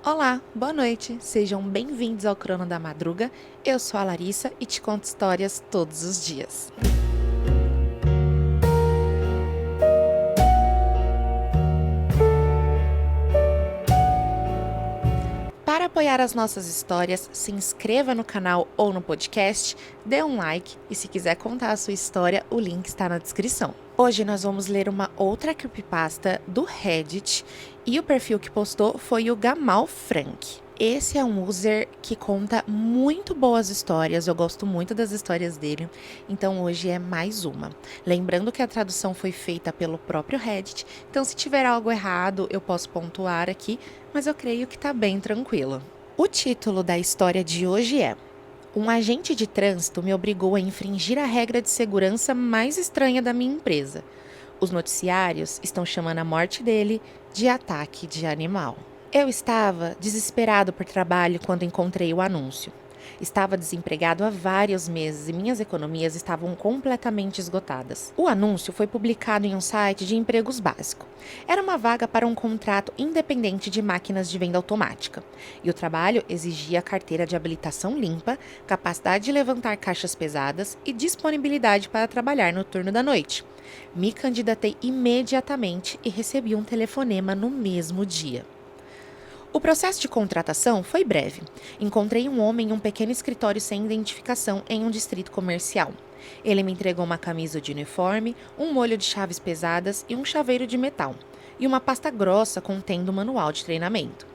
Olá, boa noite, sejam bem-vindos ao Crono da Madruga. Eu sou a Larissa e te conto histórias todos os dias. Para apoiar as nossas histórias, se inscreva no canal ou no podcast, dê um like e se quiser contar a sua história, o link está na descrição. Hoje nós vamos ler uma outra creepypasta do Reddit e o perfil que postou foi o Gamal Frank. Esse é um user que conta muito boas histórias, eu gosto muito das histórias dele, então hoje é mais uma. Lembrando que a tradução foi feita pelo próprio Reddit, então se tiver algo errado eu posso pontuar aqui, mas eu creio que tá bem tranquilo. O título da história de hoje é: um agente de trânsito me obrigou a infringir a regra de segurança mais estranha da minha empresa. Os noticiários estão chamando a morte dele de ataque de animal. Eu estava desesperado por trabalho quando encontrei o anúncio. Estava desempregado há vários meses e minhas economias estavam completamente esgotadas. O anúncio foi publicado em um site de empregos básico. Era uma vaga para um contrato independente de máquinas de venda automática. E o trabalho exigia carteira de habilitação limpa, capacidade de levantar caixas pesadas e disponibilidade para trabalhar no turno da noite. Me candidatei imediatamente e recebi um telefonema no mesmo dia. O processo de contratação foi breve. Encontrei um homem em um pequeno escritório sem identificação em um distrito comercial. Ele me entregou uma camisa de uniforme, um molho de chaves pesadas e um chaveiro de metal, e uma pasta grossa contendo o manual de treinamento.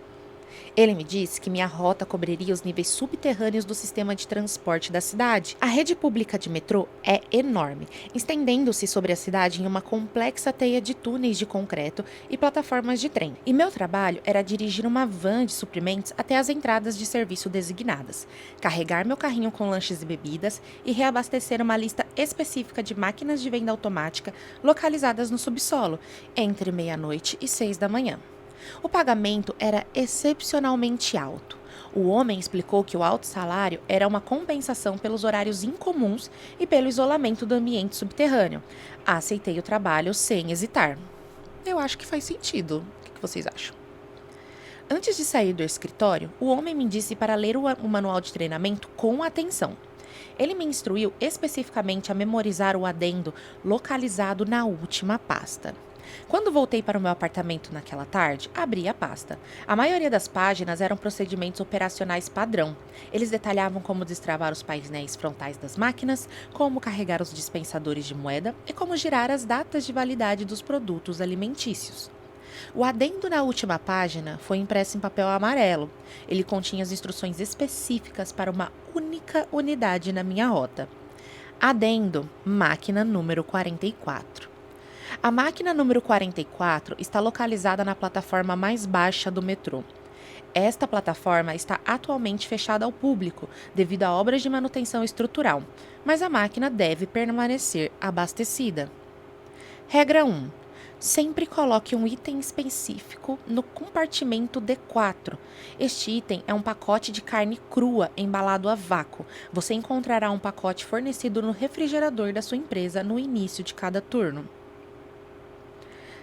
Ele me disse que minha rota cobriria os níveis subterrâneos do sistema de transporte da cidade. A rede pública de metrô é enorme, estendendo-se sobre a cidade em uma complexa teia de túneis de concreto e plataformas de trem. E meu trabalho era dirigir uma van de suprimentos até as entradas de serviço designadas, carregar meu carrinho com lanches e bebidas e reabastecer uma lista específica de máquinas de venda automática localizadas no subsolo, entre meia-noite e 6 da manhã. O pagamento era excepcionalmente alto. O homem explicou que o alto salário era uma compensação pelos horários incomuns e pelo isolamento do ambiente subterrâneo. Aceitei o trabalho sem hesitar. Eu acho que faz sentido. O que vocês acham? Antes de sair do escritório, o homem me disse para ler o manual de treinamento com atenção. Ele me instruiu especificamente a memorizar o adendo localizado na última pasta. Quando voltei para o meu apartamento naquela tarde, abri a pasta. A maioria das páginas eram procedimentos operacionais padrão. Eles detalhavam como destravar os painéis frontais das máquinas, como carregar os dispensadores de moeda e como girar as datas de validade dos produtos alimentícios. O adendo na última página foi impresso em papel amarelo. Ele continha as instruções específicas para uma única unidade na minha rota. Adendo, máquina número 44. A máquina número 44 está localizada na plataforma mais baixa do metrô. Esta plataforma está atualmente fechada ao público devido a obras de manutenção estrutural, mas a máquina deve permanecer abastecida. Regra 1. Sempre coloque um item específico no compartimento D4. Este item é um pacote de carne crua embalado a vácuo. Você encontrará um pacote fornecido no refrigerador da sua empresa no início de cada turno.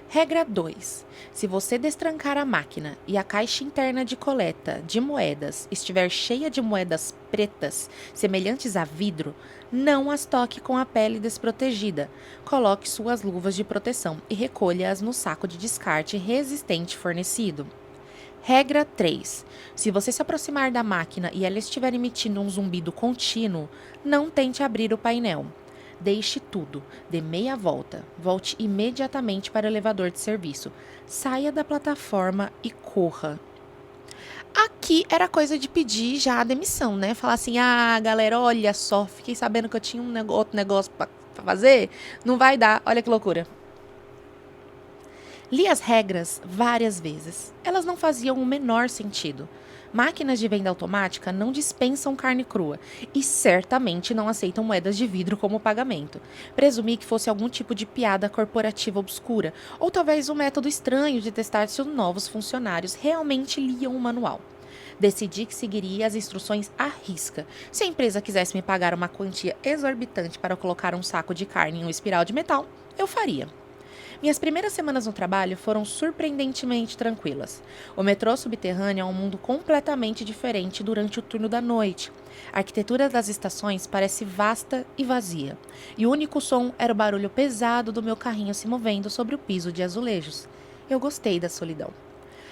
Regra 2. Se você destrancar a máquina e a caixa interna de coleta de moedas estiver cheia de moedas pretas, semelhantes a vidro, não as toque com a pele desprotegida. Coloque suas luvas de proteção e recolha-as no saco de descarte resistente fornecido. Regra 3. Se você se aproximar da máquina e ela estiver emitindo um zumbido contínuo, não tente abrir o painel. Deixe tudo, dê meia volta, volte imediatamente para o elevador de serviço, saia da plataforma e corra. Aqui era coisa de pedir já a demissão, né? Falar assim, galera, olha só, fiquei sabendo que eu tinha outro negócio pra fazer, não vai dar, olha que loucura. Li as regras várias vezes. Elas não faziam o menor sentido. Máquinas de venda automática não dispensam carne crua e certamente não aceitam moedas de vidro como pagamento. Presumi que fosse algum tipo de piada corporativa obscura, ou talvez um método estranho de testar se os novos funcionários realmente liam o manual. Decidi que seguiria as instruções à risca. Se a empresa quisesse me pagar uma quantia exorbitante para colocar um saco de carne em um espiral de metal, eu faria. Minhas primeiras semanas no trabalho foram surpreendentemente tranquilas. O metrô subterrâneo é um mundo completamente diferente durante o turno da noite. A arquitetura das estações parece vasta e vazia, e o único som era o barulho pesado do meu carrinho se movendo sobre o piso de azulejos. Eu gostei da solidão.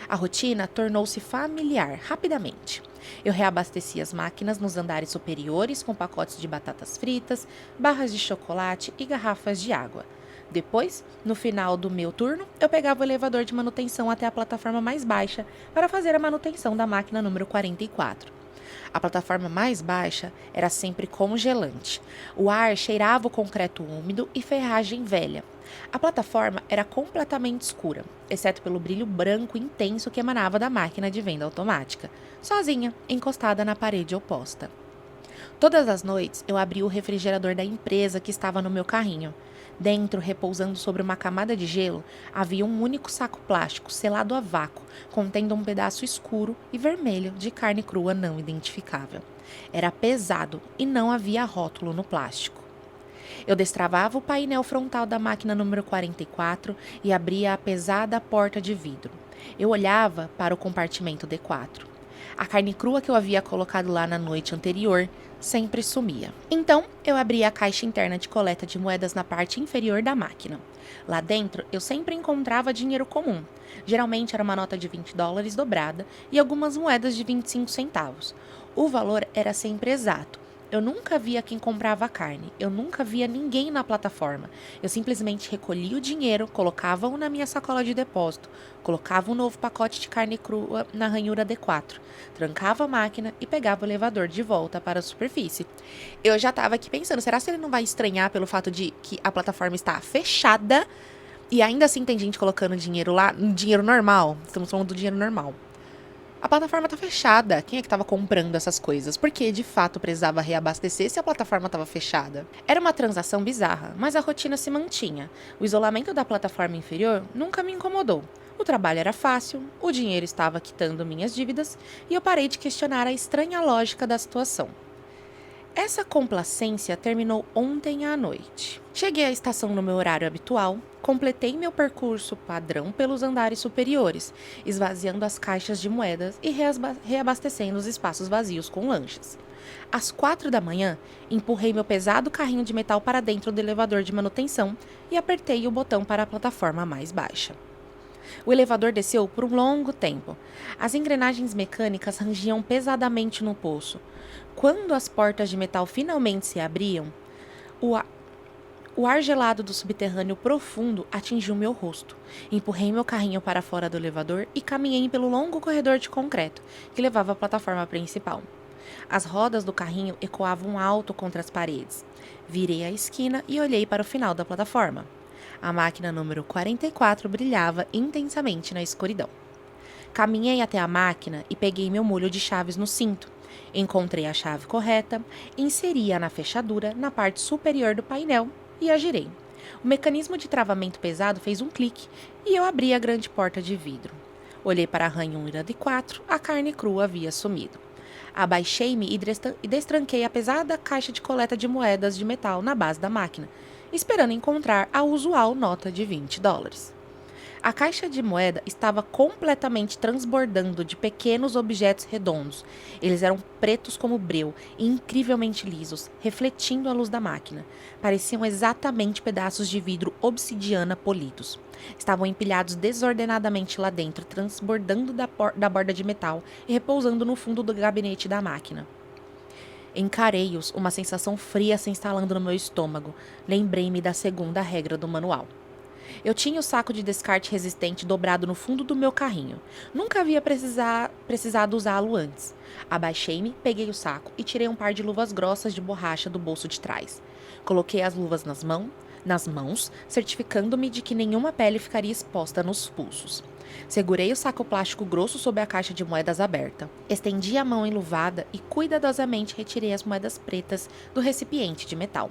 A rotina tornou-se familiar rapidamente. Eu reabasteci as máquinas nos andares superiores com pacotes de batatas fritas, barras de chocolate e garrafas de água. Depois, no final do meu turno, eu pegava o elevador de manutenção até a plataforma mais baixa para fazer a manutenção da máquina número 44. A plataforma mais baixa era sempre congelante. O ar cheirava o concreto úmido e ferragem velha. A plataforma era completamente escura, exceto pelo brilho branco intenso que emanava da máquina de venda automática, sozinha, encostada na parede oposta. Todas as noites, eu abria o refrigerador da empresa que estava no meu carrinho. Dentro, repousando sobre uma camada de gelo, havia um único saco plástico selado a vácuo, contendo um pedaço escuro e vermelho de carne crua não identificável. Era pesado e não havia rótulo no plástico. Eu destravava o painel frontal da máquina número 44 e abria a pesada porta de vidro. Eu olhava para o compartimento D4. A carne crua que eu havia colocado lá na noite anterior sempre sumia. Então, eu abria a caixa interna de coleta de moedas na parte inferior da máquina. Lá dentro, eu sempre encontrava dinheiro comum. Geralmente era uma nota de $20 dobrada e algumas moedas de 25 centavos. O valor era sempre exato. Eu nunca via quem comprava carne, eu nunca via ninguém na plataforma. Eu simplesmente recolhia o dinheiro, colocava-o na minha sacola de depósito, colocava um novo pacote de carne crua na ranhura D4, trancava a máquina e pegava o elevador de volta para a superfície. Eu já estava aqui pensando, será que ele não vai estranhar pelo fato de que a plataforma está fechada e ainda assim tem gente colocando dinheiro lá, dinheiro normal? Estamos falando do dinheiro normal. A plataforma tá fechada. Quem é que estava comprando essas coisas? Porque, de fato, precisava reabastecer se a plataforma estava fechada. Era uma transação bizarra, mas a rotina se mantinha. O isolamento da plataforma inferior nunca me incomodou. O trabalho era fácil, o dinheiro estava quitando minhas dívidas e eu parei de questionar a estranha lógica da situação. Essa complacência terminou ontem à noite. Cheguei à estação no meu horário habitual, completei meu percurso padrão pelos andares superiores, esvaziando as caixas de moedas e reabastecendo os espaços vazios com lanchas. Às 4 da manhã, empurrei meu pesado carrinho de metal para dentro do elevador de manutenção e apertei o botão para a plataforma mais baixa. O elevador desceu por um longo tempo. As engrenagens mecânicas rangiam pesadamente no poço. Quando as portas de metal finalmente se abriam, o ar gelado do subterrâneo profundo atingiu meu rosto. Empurrei meu carrinho para fora do elevador e caminhei pelo longo corredor de concreto que levava à plataforma principal. As rodas do carrinho ecoavam alto contra as paredes. Virei a esquina e olhei para o final da plataforma. A máquina número 44 brilhava intensamente na escuridão. Caminhei até a máquina e peguei meu molho de chaves no cinto. Encontrei a chave correta, inseri-a na fechadura na parte superior do painel e a girei. O mecanismo de travamento pesado fez um clique e eu abri a grande porta de vidro. Olhei para a ranhura de 4, a carne crua havia sumido. Abaixei-me e destranquei a pesada caixa de coleta de moedas de metal na base da máquina, esperando encontrar a usual nota de $20. A caixa de moeda estava completamente transbordando de pequenos objetos redondos. Eles eram pretos como breu e incrivelmente lisos, refletindo a luz da máquina. Pareciam exatamente pedaços de vidro obsidiana polidos. Estavam empilhados desordenadamente lá dentro, transbordando da borda de metal e repousando no fundo do gabinete da máquina. Encarei-os, uma sensação fria se instalando no meu estômago. Lembrei-me da segunda regra do manual. Eu tinha o saco de descarte resistente dobrado no fundo do meu carrinho. Nunca havia precisado usá-lo antes. Abaixei-me, peguei o saco e tirei um par de luvas grossas de borracha do bolso de trás. Coloquei as luvas nas mãos, certificando-me de que nenhuma pele ficaria exposta nos pulsos. Segurei o saco plástico grosso sob a caixa de moedas aberta. Estendi a mão enluvada e cuidadosamente retirei as moedas pretas do recipiente de metal.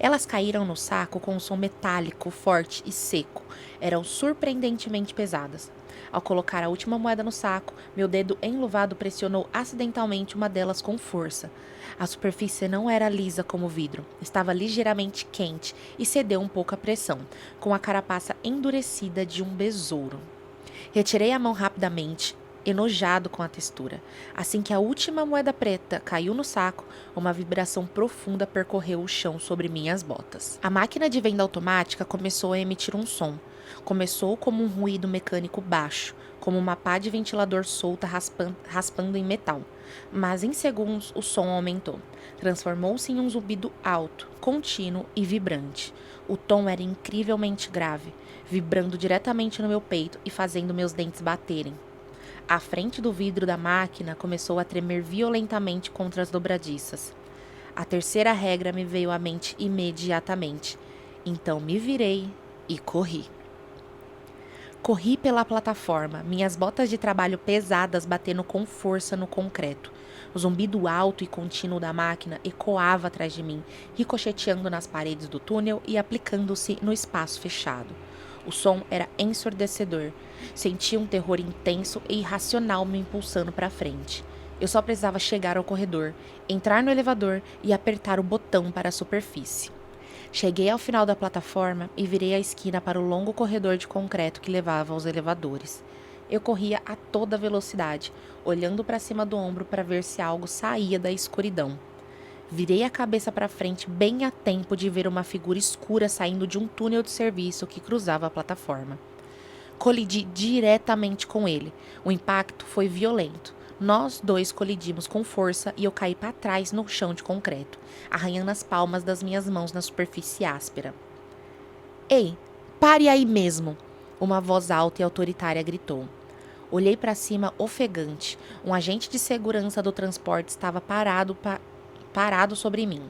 Elas caíram no saco com um som metálico, forte e seco. Eram surpreendentemente pesadas. Ao colocar a última moeda no saco, meu dedo enluvado pressionou acidentalmente uma delas com força. A superfície não era lisa como vidro, estava ligeiramente quente e cedeu um pouco à pressão, com a carapaça endurecida de um besouro. Retirei a mão rapidamente, enojado com a textura. Assim que a última moeda preta caiu no saco, uma vibração profunda percorreu o chão sobre minhas botas. A máquina de venda automática começou a emitir um som. Começou como um ruído mecânico baixo, como uma pá de ventilador solta raspando em metal. Mas em segundos o som aumentou. Transformou-se em um zumbido alto, contínuo e vibrante. O tom era incrivelmente grave, vibrando diretamente no meu peito e fazendo meus dentes baterem. A frente do vidro da máquina começou a tremer violentamente contra as dobradiças. A terceira regra me veio à mente imediatamente. Então me virei e corri. Corri pela plataforma, minhas botas de trabalho pesadas batendo com força no concreto. O zumbido alto e contínuo da máquina ecoava atrás de mim, ricocheteando nas paredes do túnel e aplicando-se no espaço fechado. O som era ensurdecedor. Sentia um terror intenso e irracional me impulsando para frente. Eu só precisava chegar ao corredor, entrar no elevador e apertar o botão para a superfície. Cheguei ao final da plataforma e virei a esquina para o longo corredor de concreto que levava aos elevadores. Eu corria a toda velocidade, olhando para cima do ombro para ver se algo saía da escuridão. Virei a cabeça para frente bem a tempo de ver uma figura escura saindo de um túnel de serviço que cruzava a plataforma. Colidi diretamente com ele. O impacto foi violento. Nós dois colidimos com força e eu caí para trás no chão de concreto, arranhando as palmas das minhas mãos na superfície áspera. Ei, pare aí mesmo! Uma voz alta e autoritária gritou. Olhei para cima ofegante. Um agente de segurança do transporte estava parado sobre mim.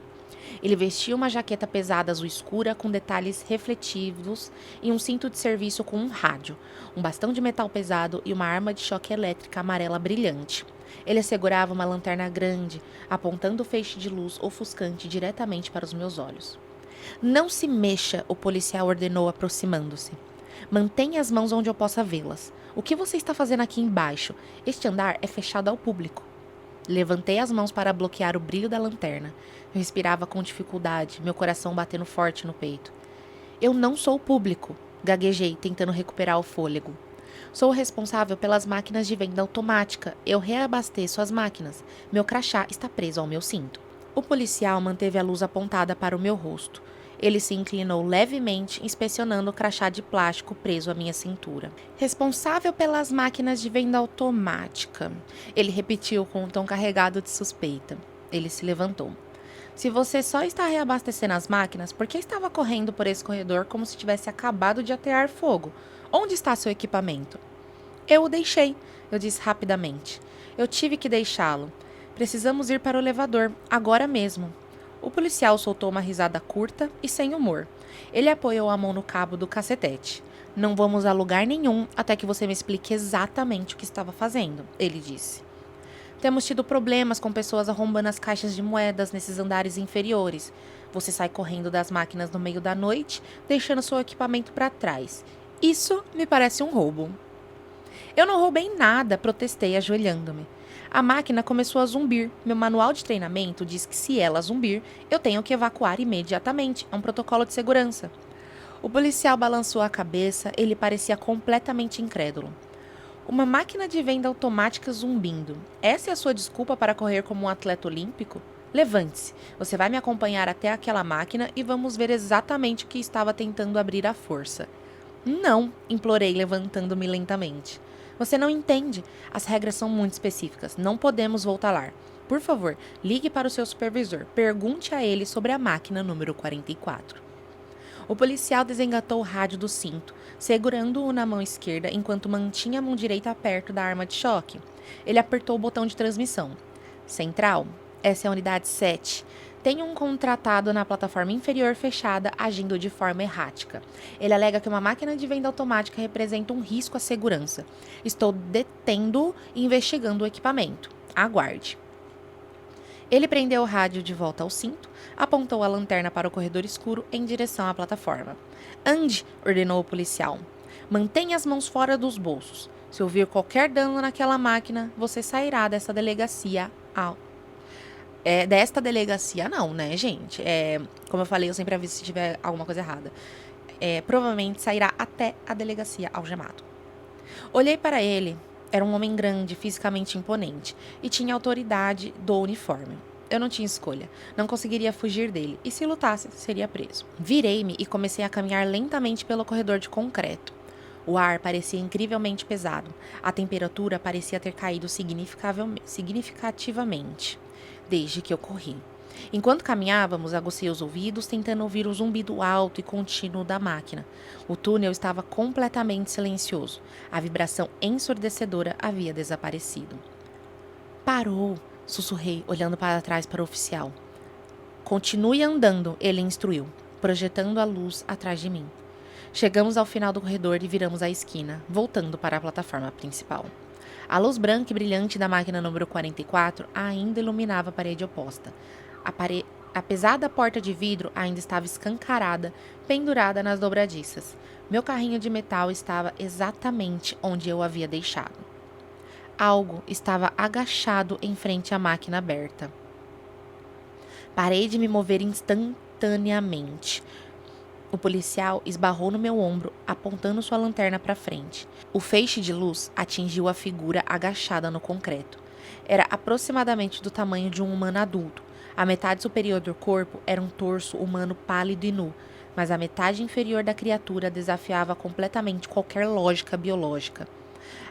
Ele vestia uma jaqueta pesada azul escura com detalhes refletivos e um cinto de serviço com um rádio, um bastão de metal pesado e uma arma de choque elétrica amarela brilhante. Ele segurava uma lanterna grande, apontando o feixe de luz ofuscante diretamente para os meus olhos. Não se mexa, o policial ordenou aproximando-se. Mantenha as mãos onde eu possa vê-las. O que você está fazendo aqui embaixo? Este andar é fechado ao público. Levantei as mãos para bloquear o brilho da lanterna. Eu respirava com dificuldade, meu coração batendo forte no peito. Eu não sou público, gaguejei, tentando recuperar o fôlego. Sou o responsável pelas máquinas de venda automática. Eu reabasteço as máquinas. Meu crachá está preso ao meu cinto. O policial manteve a luz apontada para o meu rosto. Ele se inclinou levemente, inspecionando o crachá de plástico preso à minha cintura. Responsável pelas máquinas de venda automática. Ele repetiu com um tom carregado de suspeita. Ele se levantou. Se você só está reabastecendo as máquinas, por que estava correndo por esse corredor como se tivesse acabado de atear fogo? Onde está seu equipamento? Eu o deixei, eu disse rapidamente. Eu tive que deixá-lo. Precisamos ir para o elevador, agora mesmo. O policial soltou uma risada curta e sem humor. Ele apoiou a mão no cabo do cacetete. Não vamos a lugar nenhum até que você me explique exatamente o que estava fazendo, ele disse. Temos tido problemas com pessoas arrombando as caixas de moedas nesses andares inferiores. Você sai correndo das máquinas no meio da noite, deixando seu equipamento para trás. Isso me parece um roubo. Eu não roubei nada, protestei ajoelhando-me. A máquina começou a zumbir. Meu manual de treinamento diz que se ela zumbir, eu tenho que evacuar imediatamente. É um protocolo de segurança. O policial balançou a cabeça, ele parecia completamente incrédulo. Uma máquina de venda automática zumbindo. Essa é a sua desculpa para correr como um atleta olímpico? Levante-se. Você vai me acompanhar até aquela máquina e vamos ver exatamente o que estava tentando abrir à força. Não, implorei, levantando-me lentamente. Você não entende. As regras são muito específicas. Não podemos voltar lá. Por favor, ligue para o seu supervisor. Pergunte a ele sobre a máquina número 44. O policial desengatou o rádio do cinto, segurando-o na mão esquerda enquanto mantinha a mão direita perto da arma de choque. Ele apertou o botão de transmissão. Central, essa é a unidade 7. Tem um contratado na plataforma inferior fechada agindo de forma errática. Ele alega que uma máquina de venda automática representa um risco à segurança. Estou detendo e investigando o equipamento. Aguarde. Ele prendeu o rádio de volta ao cinto, apontou a lanterna para o corredor escuro em direção à plataforma. Ande, ordenou o policial. Mantenha as mãos fora dos bolsos. Se ouvir qualquer dano naquela máquina, você sairá dessa delegacia desta delegacia não, né, gente? Como eu falei, eu sempre aviso se tiver alguma coisa errada. Provavelmente sairá até a delegacia algemado. Olhei para ele. Era um homem grande, fisicamente imponente, e tinha autoridade do uniforme. Eu não tinha escolha. Não conseguiria fugir dele, e se lutasse, seria preso. Virei-me e comecei a caminhar lentamente pelo corredor de concreto. O ar parecia incrivelmente pesado. A temperatura parecia ter caído significativamente desde que eu corri. Enquanto caminhávamos, agucei os ouvidos, tentando ouvir o zumbido alto e contínuo da máquina. O túnel estava completamente silencioso. A vibração ensurdecedora havia desaparecido. Parou, sussurrei, olhando para trás para o oficial. Continue andando, ele instruiu, projetando a luz atrás de mim. Chegamos ao final do corredor e viramos a esquina, voltando para a plataforma principal. A luz branca e brilhante da máquina número 44 ainda iluminava a parede oposta. A pesada porta de vidro ainda estava escancarada, pendurada nas dobradiças. Meu carrinho de metal estava exatamente onde eu havia deixado. Algo estava agachado em frente à máquina aberta. Parei de me mover instantaneamente. O policial esbarrou no meu ombro, apontando sua lanterna para frente. O feixe de luz atingiu a figura agachada no concreto. Era aproximadamente do tamanho de um humano adulto. A metade superior do corpo era um torso humano pálido e nu, mas a metade inferior da criatura desafiava completamente qualquer lógica biológica.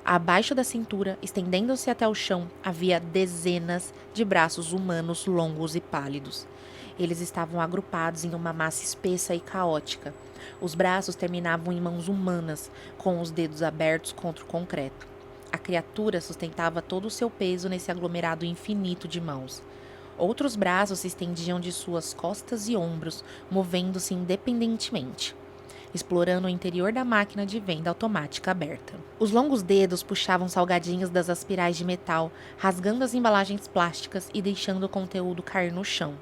Abaixo da cintura, estendendo-se até o chão, havia dezenas de braços humanos longos e pálidos. Eles estavam agrupados em uma massa espessa e caótica. Os braços terminavam em mãos humanas, com os dedos abertos contra o concreto. A criatura sustentava todo o seu peso nesse aglomerado infinito de mãos. Outros braços se estendiam de suas costas e ombros, movendo-se independentemente, explorando o interior da máquina de venda automática aberta. Os longos dedos puxavam salgadinhos das aspirais de metal, rasgando as embalagens plásticas e deixando o conteúdo cair no chão.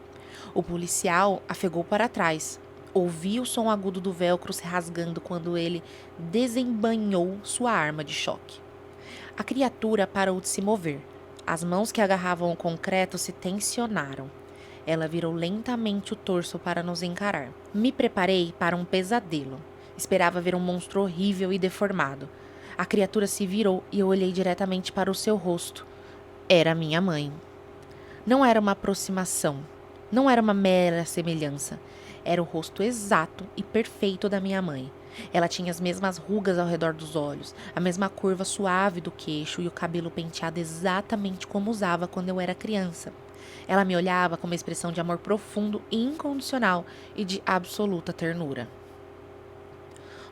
O policial afegou para trás. Ouvi o som agudo do velcro se rasgando quando ele desembainhou sua arma de choque. A criatura parou de se mover. As mãos que agarravam o concreto se tensionaram. Ela virou lentamente o torso para nos encarar. Me preparei para um pesadelo. Esperava ver um monstro horrível e deformado. A criatura se virou e eu olhei diretamente para o seu rosto. Era minha mãe. Não era uma aproximação. Não era uma mera semelhança. Era o rosto exato e perfeito da minha mãe. Ela tinha as mesmas rugas ao redor dos olhos, a mesma curva suave do queixo e o cabelo penteado exatamente como usava quando eu era criança. Ela me olhava com uma expressão de amor profundo e incondicional e de absoluta ternura.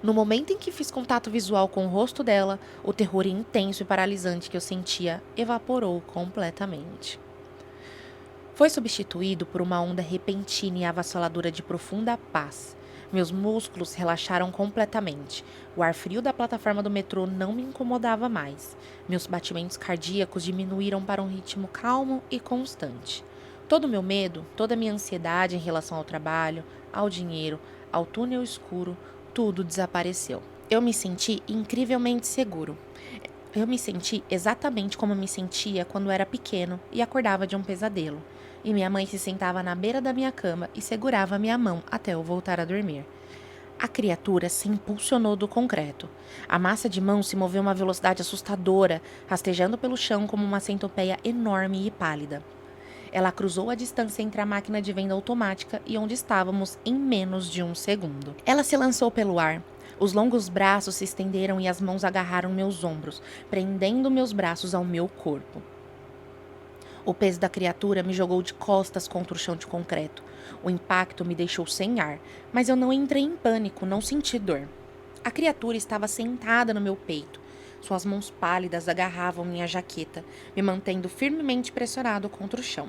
No momento em que fiz contato visual com o rosto dela, o terror intenso e paralisante que eu sentia evaporou completamente. Foi substituído por uma onda repentina e avassaladora de profunda paz. Meus músculos relaxaram completamente. O ar frio da plataforma do metrô não me incomodava mais. Meus batimentos cardíacos diminuíram para um ritmo calmo e constante. Todo o meu medo, toda a minha ansiedade em relação ao trabalho, ao dinheiro, ao túnel escuro, tudo desapareceu. Eu me senti incrivelmente seguro. Eu me senti exatamente como me sentia quando era pequeno e acordava de um pesadelo. E minha mãe se sentava na beira da minha cama e segurava minha mão até eu voltar a dormir. A criatura se impulsionou do concreto. A massa de mão se moveu a uma velocidade assustadora, rastejando pelo chão como uma centopeia enorme e pálida. Ela cruzou a distância entre a máquina de venda automática e onde estávamos em menos de um segundo. Ela se lançou pelo ar. Os longos braços se estenderam e as mãos agarraram meus ombros, prendendo meus braços ao meu corpo. O peso da criatura me jogou de costas contra o chão de concreto. O impacto me deixou sem ar, mas eu não entrei em pânico, não senti dor. A criatura estava sentada no meu peito. Suas mãos pálidas agarravam minha jaqueta, me mantendo firmemente pressionado contra o chão.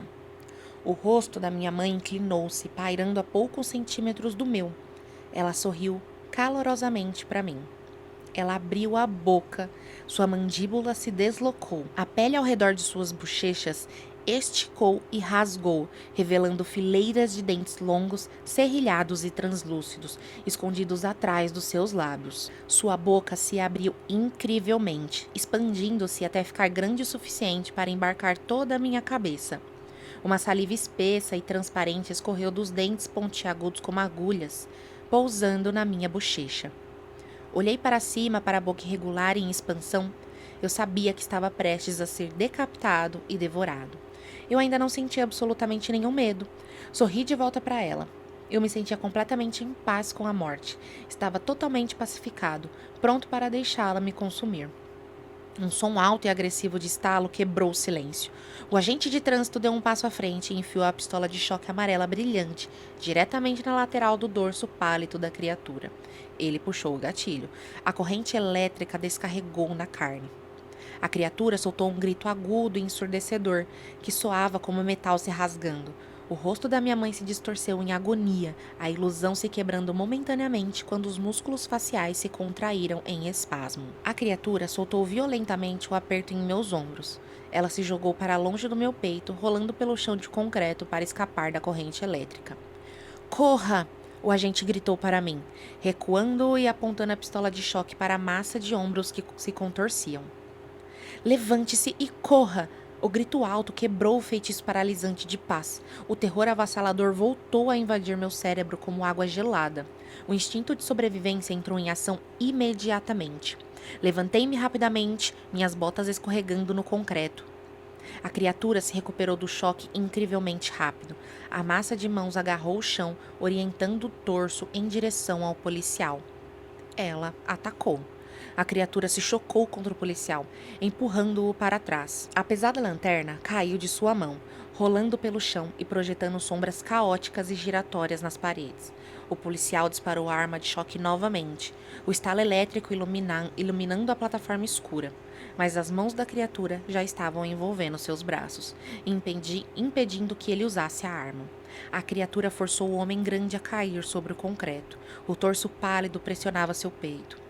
O rosto da minha mãe inclinou-se, pairando a poucos centímetros do meu. Ela sorriu calorosamente para mim. Ela abriu a boca, sua mandíbula se deslocou. A pele ao redor de suas bochechas esticou e rasgou, revelando fileiras de dentes longos, serrilhados e translúcidos, escondidos atrás dos seus lábios. Sua boca se abriu incrivelmente, expandindo-se até ficar grande o suficiente para embarcar toda a minha cabeça. Uma saliva espessa e transparente escorreu dos dentes pontiagudos como agulhas, pousando na minha bochecha. Olhei para cima para a boca irregular e em expansão. Eu sabia que estava prestes a ser decapitado e devorado. Eu ainda não sentia absolutamente nenhum medo. Sorri de volta para ela. Eu me sentia completamente em paz com a morte. Estava totalmente pacificado, pronto para deixá-la me consumir. Um som alto e agressivo de estalo quebrou o silêncio. O agente de trânsito deu um passo à frente e enfiou a pistola de choque amarela brilhante diretamente na lateral do dorso pálido da criatura. Ele puxou o gatilho. A corrente elétrica descarregou na carne. A criatura soltou um grito agudo e ensurdecedor, que soava como metal se rasgando. O rosto da minha mãe se distorceu em agonia, a ilusão se quebrando momentaneamente quando os músculos faciais se contraíram em espasmo. A criatura soltou violentamente o aperto em meus ombros. Ela se jogou para longe do meu peito, rolando pelo chão de concreto para escapar da corrente elétrica. Corra! O agente gritou para mim, recuando e apontando a pistola de choque para a massa de ombros que se contorciam. Levante-se e corra! O grito alto quebrou o feitiço paralisante de paz. O terror avassalador voltou a invadir meu cérebro como água gelada. O instinto de sobrevivência entrou em ação imediatamente. Levantei-me rapidamente, minhas botas escorregando no concreto. A criatura se recuperou do choque incrivelmente rápido. A massa de mãos agarrou o chão, orientando o torso em direção ao policial. Ela atacou. A criatura se chocou contra o policial, empurrando-o para trás. A pesada lanterna caiu de sua mão, rolando pelo chão e projetando sombras caóticas e giratórias nas paredes. O policial disparou a arma de choque novamente, o estalo elétrico iluminando a plataforma escura. Mas as mãos da criatura já estavam envolvendo seus braços, impedindo que ele usasse a arma. A criatura forçou o homem grande a cair sobre o concreto. O torso pálido pressionava seu peito.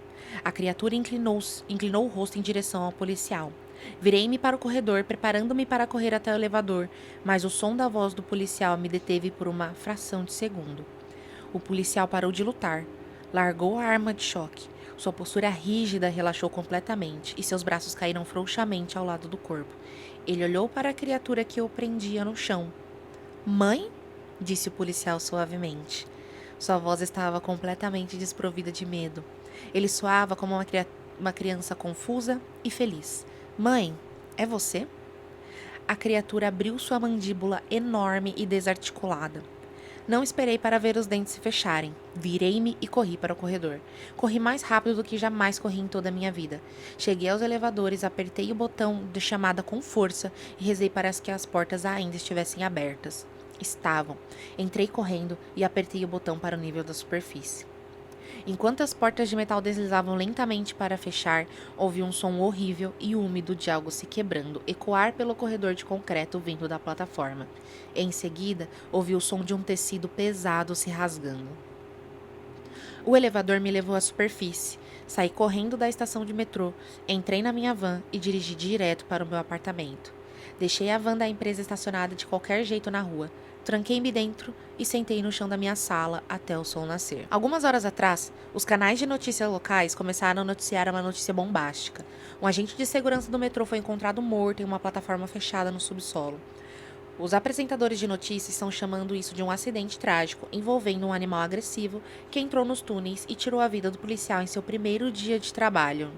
A criatura inclinou o rosto em direção ao policial. Virei-me para o corredor, preparando-me para correr até o elevador, mas o som da voz do policial me deteve por uma fração de segundo. O policial parou de lutar. Largou a arma de choque. Sua postura rígida relaxou completamente e seus braços caíram frouxamente ao lado do corpo. Ele olhou para a criatura que o prendia no chão. Mãe? Disse o policial suavemente. Sua voz estava completamente desprovida de medo. Ele soava como uma criança confusa e feliz. Mãe, é você? A criatura abriu sua mandíbula enorme e desarticulada. Não esperei para ver os dentes se fecharem. Virei-me e corri para o corredor. Corri mais rápido do que jamais corri em toda a minha vida. Cheguei aos elevadores, apertei o botão de chamada com força e rezei para que as portas ainda estivessem abertas. Estavam. Entrei correndo e apertei o botão para o nível da superfície. Enquanto as portas de metal deslizavam lentamente para fechar, ouvi um som horrível e úmido de algo se quebrando ecoar pelo corredor de concreto vindo da plataforma. Em seguida, ouvi o som de um tecido pesado se rasgando. O elevador me levou à superfície. Saí correndo da estação de metrô, entrei na minha van e dirigi direto para o meu apartamento. Deixei a van da empresa estacionada de qualquer jeito na rua. Tranquei-me dentro e sentei no chão da minha sala até o sol nascer. Algumas horas atrás, os canais de notícias locais começaram a noticiar uma notícia bombástica. Um agente de segurança do metrô foi encontrado morto em uma plataforma fechada no subsolo. Os apresentadores de notícias estão chamando isso de um acidente trágico envolvendo um animal agressivo que entrou nos túneis e tirou a vida do policial em seu primeiro dia de trabalho.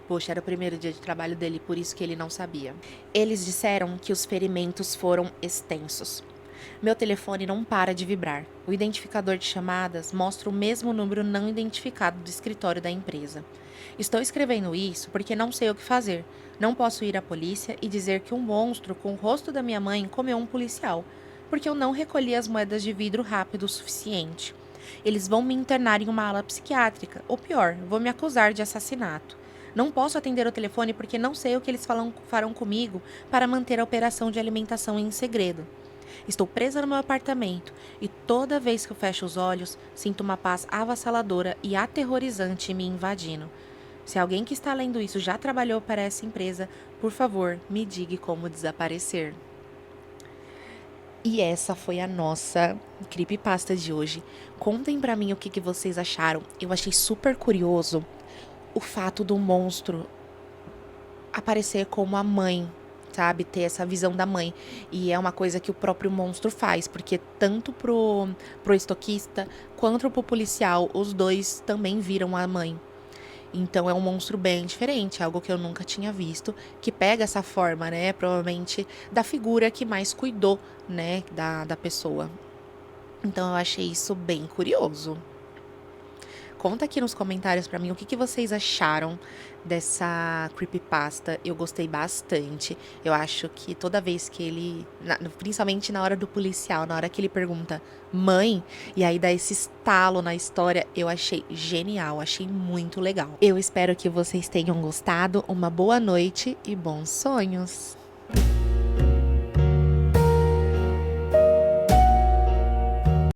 Poxa, era o primeiro dia de trabalho dele, por isso que ele não sabia. Eles disseram que os ferimentos foram extensos. Meu telefone não para de vibrar. O identificador de chamadas mostra o mesmo número não identificado do escritório da empresa. Estou escrevendo isso porque não sei o que fazer. Não posso ir à polícia e dizer que um monstro com o rosto da minha mãe comeu um policial, porque eu não recolhi as moedas de vidro rápido o suficiente. Eles vão me internar em uma ala psiquiátrica, ou pior, vão me acusar de assassinato. Não posso atender o telefone porque não sei o que eles farão comigo para manter a operação de alimentação em segredo. Estou presa no meu apartamento e toda vez que eu fecho os olhos, sinto uma paz avassaladora e aterrorizante me invadindo. Se alguém que está lendo isso já trabalhou para essa empresa, por favor, me diga como desaparecer. E essa foi a nossa creepypasta de hoje. Contem pra mim o que vocês acharam. Eu achei super curioso o fato do monstro aparecer como a mãe, sabe? Ter essa visão da mãe. E é uma coisa que o próprio monstro faz, porque tanto pro estoquista quanto pro policial, os dois também viram a mãe. Então é um monstro bem diferente, algo que eu nunca tinha visto, que pega essa forma, né? Provavelmente da figura que mais cuidou, né? Da pessoa. Então eu achei isso bem curioso. Conta aqui nos comentários pra mim o que vocês acharam dessa creepypasta. Eu gostei bastante. Eu acho que toda vez que ele, principalmente na hora do policial, na hora que ele pergunta mãe, e aí dá esse estalo na história, eu achei genial, achei muito legal. Eu espero que vocês tenham gostado. Uma boa noite e bons sonhos!